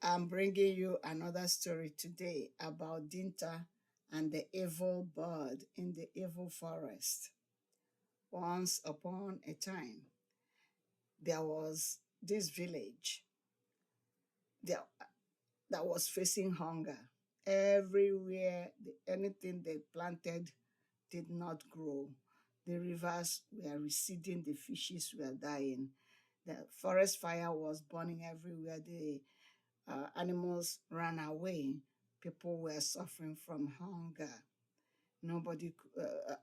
I'm bringing you another story today about Dinta and the evil bird in the evil forest. Once upon a time, there was this village that, that was facing hunger. Everywhere, anything they planted did not grow. The rivers were receding, the fishes were dying. The forest fire was burning everywhere. The animals ran away. People were suffering from hunger.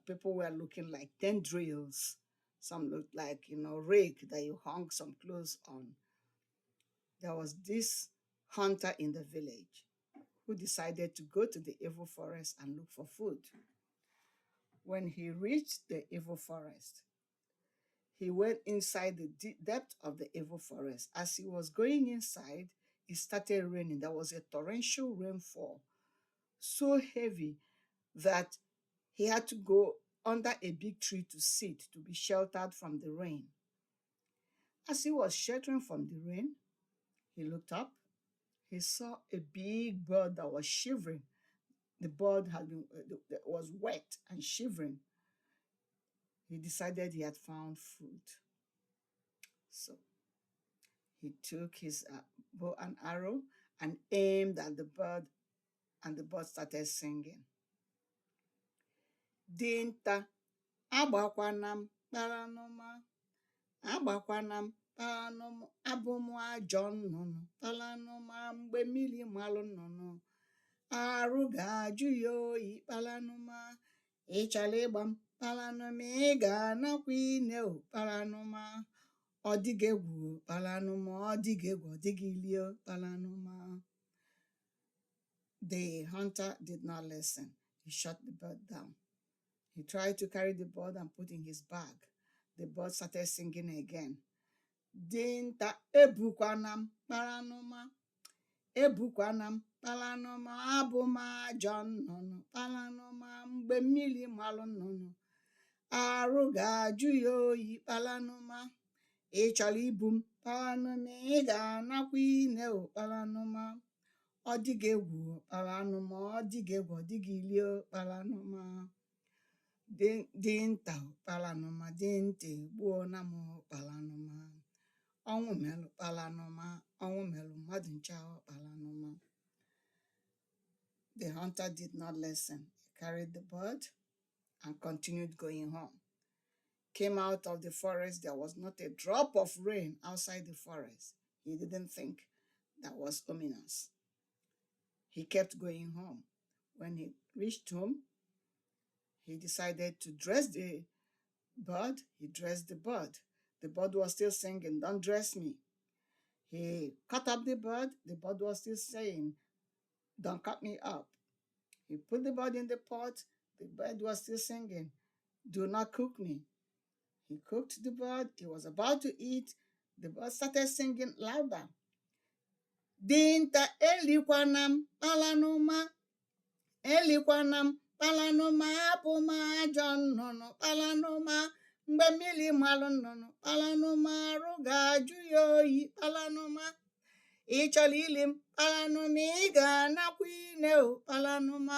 People were looking like tendrils. Some looked like, rake that you hung some clothes on. There was this hunter in the village who decided to go to the evil forest and look for food. When he reached the evil forest, he went inside the depth of the evil forest. As he was going inside, it started raining. There was a torrential rainfall, so heavy that he had to go under a big tree to sit, to be sheltered from the rain. As he was sheltering from the rain, he looked up. He saw a big bird that was shivering. The bird was wet and shivering. He decided he had found food. So he took his bow and arrow and aimed at the bird, and the bird started singing. Dinta, agbakwana m kparanụma, agbakwana m kparanụma, abụ m ajọ nnụnụ kparanụma, mgbe mmiri malụ nnụnụ, arụ ga-ajụ ya oyi kparanụma, ị chọrọ ịgba m kparanụma, ị ga-anakwa ine o kparanụma, ọ dịghị egwu kparanụma, ọ dịghị egwu, ọ dịghị ilie kparanụma. The hunter did not listen. He shot the bird down. He tried to carry the bird and put in his bag. The bird started singing again. Dinta, ebukwana m kparanụma, ebukwana m kparanụma, abụ m ajọ nnụnụ kparanụma, mgbe mmiri malụ nnụnụ, arụ ga-ajụ ya oyi kparanụma, ị chọrọ ibu m kparanụma, ị ga-anakwa ine o kparanụma, ọ dịghị egwu kparanụma, ọ dịghị egwu, ọ dịghị ilie kparanụma. Dinta kparanụma, dinta egbuona m kparanụma, ọnwụ melụ kparanụma, ọnwụ melụ mmadụ ncha kparanụma. The hunter did not listen. He carried the bird and continued going home. Came out of the forest. There was not a drop of rain outside the forest. He didn't think that was ominous. He kept going home. When he reached home, he decided to dress the bird. He dressed the bird. The bird was still singing, "Don't dress me." He cut up the bird. The bird was still saying, "Don't cut me up." He put the bird in the pot. The bird was still singing, "Do not cook me." He cooked the bird. He was about to eat. The bird started singing louder. Dinta, elikwana m kparanụma, elikwana m kparanụma, abụ m ajọ nnụnụ kparanụma, mgbe mmiri malụ nnụnụ kparanụma, arụ ga-ajụ ya oyi kparanụma, ị chọrọ ili m kparanụma, ị ga-anakwa ine o kparanụma,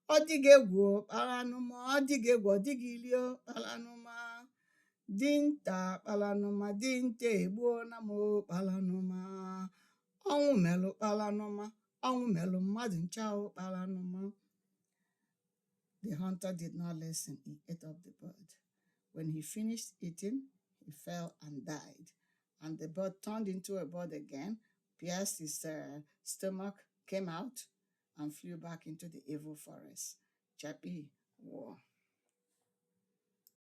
ọ dịghị egwu kparanụma, ọ dịghị egwu, ọ dịghị ilie kparanụma. Dinta kparanụma, dinta egbuona m kparanụma, ọnwụ melụ kparanụma, ọnwụ melụ mmadụ ncha kparanụma. The hunter did not listen. He ate up the bird. When he finished eating, he fell and died. And the bird turned into a bird again, pierced his stomach, came out, and flew back into the evil forest. Chappy War.